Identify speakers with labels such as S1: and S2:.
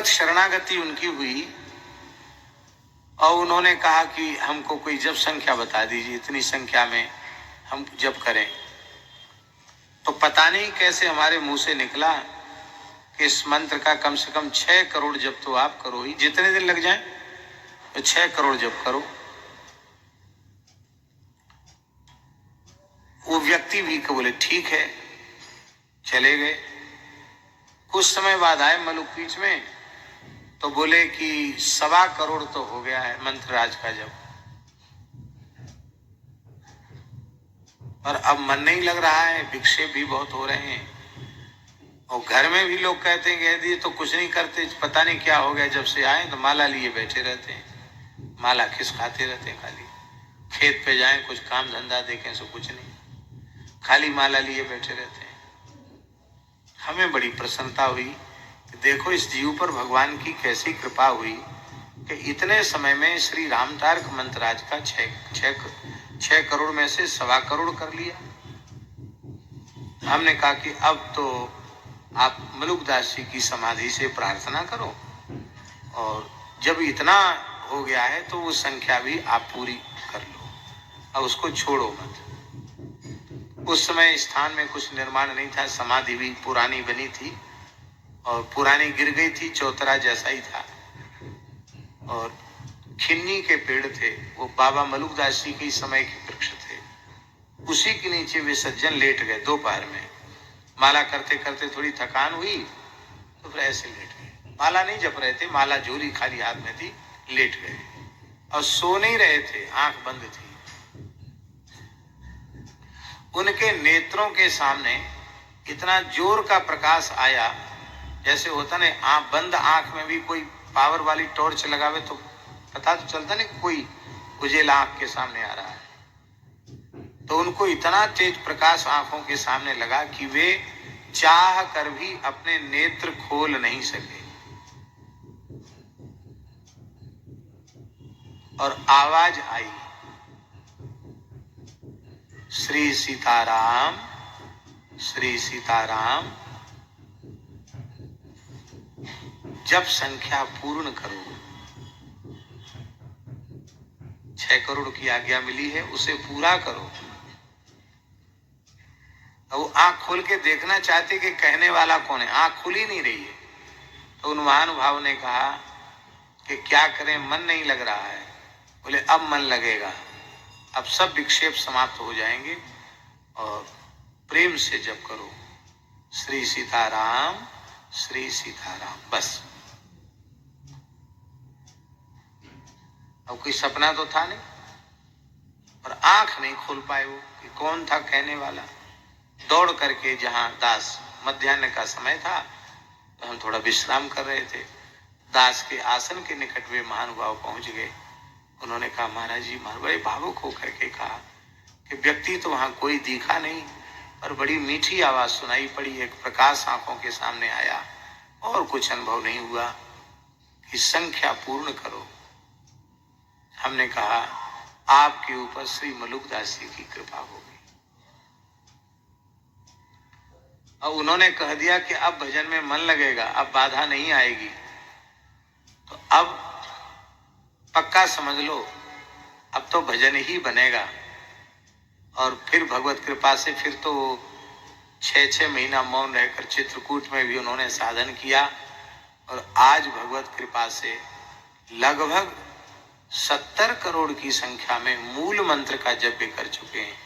S1: तत् शरणागति उनकी हुई और उन्होंने कहा कि हमको कोई जप संख्या बता दीजिए, इतनी संख्या में हम जप करें। तो पता नहीं कैसे हमारे मुंह से निकला कि इस मंत्र का कम से कम 6 करोड़ जप तो आप करो ही, जितने दिन लग जाए तो 6 करोड़ जप करो। वो व्यक्ति भी बोले ठीक है, चले गए। कुछ समय बाद आए मलुकपीठ में तो बोले कि 1.25 करोड़ तो हो गया है मंत्रराज का जप, पर अब मन नहीं लग रहा है, विक्षेप भी बहुत हो रहे हैं और घर में भी लोग कहते हैं कह दिए तो कुछ नहीं करते, पता नहीं क्या हो गया, जब से आए तो माला लिए बैठे रहते हैं, माला खिसकाते रहते हैं, खाली खेत पे जाएं कुछ काम धंधा देखें सो कुछ नहीं, खाली माला लिए बैठे रहते हैं। हमें बड़ी प्रसन्नता हुई कि देखो इस जीव पर भगवान की कैसी कृपा हुई कि इतने समय में श्री रामतारक मंत्रराज का 6 करोड़ में से 1.25 करोड़ कर लिया। हमने कहा कि अब तो आप मलुकदास जी की समाधि से प्रार्थना करो और जब इतना हो गया है तो वो संख्या भी आप पूरी कर लो और उसको छोड़ो मत। उस समय स्थान में कुछ निर्माण नहीं था, समाधि भी पुरानी बनी थी और पुरानी गिर गई थी, चौतरा जैसा ही था और खिन्नी के पेड़ थे, वो बाबा मलुकदास जी के समय के वृक्ष थे, उसी के नीचे वे सज्जन लेट गए। दोपहर में माला करते करते थोड़ी थकान हुई तो फिर ऐसे लेट गए, माला नहीं जप रहे थे, माला झोली खाली हाथ में थी, लेट गए और सो नहीं रहे थे, आंख बंद थी। उनके नेत्रों के सामने इतना जोर का प्रकाश आया, जैसे होता ना आंख बंद आंख में भी कोई पावर वाली टॉर्च लगावे तो पता तो चलता नहीं कोई उजेला आंख के सामने आ रहा है। तो उनको इतना तेज प्रकाश आंखों के सामने लगा कि वे चाह कर भी अपने नेत्र खोल नहीं सके और आवाज आई, श्री सीताराम, श्री सीताराम। जब संख्या पूर्ण करो, 6 करोड़ की आज्ञा मिली है उसे पूरा करो। अब वो आंख खोल के देखना चाहते कि कहने वाला कौन है, आंख खुल ही नहीं रही है। तो उन महानुभाव ने कहा कि क्या करें, मन नहीं लग रहा है। बोले अब मन लगेगा, अब सब विक्षेप समाप्त हो जाएंगे और प्रेम से जप करो, श्री सीताराम, श्री सीताराम, बस। अब कोई सपना तो था नहीं और आंख नहीं खोल पाए वो कि कौन था कहने वाला। दौड़ करके जहां दास, मध्याह्न का समय था तो हम थोड़ा विश्राम कर रहे थे, दास के आसन के निकट वे महानुभाव पहुंच गए। उन्होंने कहा महाराज जी, बड़े भावुक होकर के कहा कि व्यक्ति तो वहां कोई दिखा नहीं पर बड़ी मीठी आवाज सुनाई पड़ी, एक प्रकाश आंखों के सामने आया और कुछ अनुभव नहीं हुआ कि संख्या पूर्ण करो। हमने कहा आपके ऊपर श्री मलुकदास जी की कृपा होगी। और उन्होंने कह दिया कि अब भजन में मन लगेगा, अब बाधा नहीं आएगी। तो अब पक्का समझ लो, अब तो भजन ही बनेगा। और फिर भगवत कृपा से फिर तो 6 महीना मौन रहकर चित्रकूट में भी उन्होंने साधन किया और आज भगवत कृपा से लगभग 70 करोड़ की संख्या में मूल मंत्र का जप कर चुके हैं।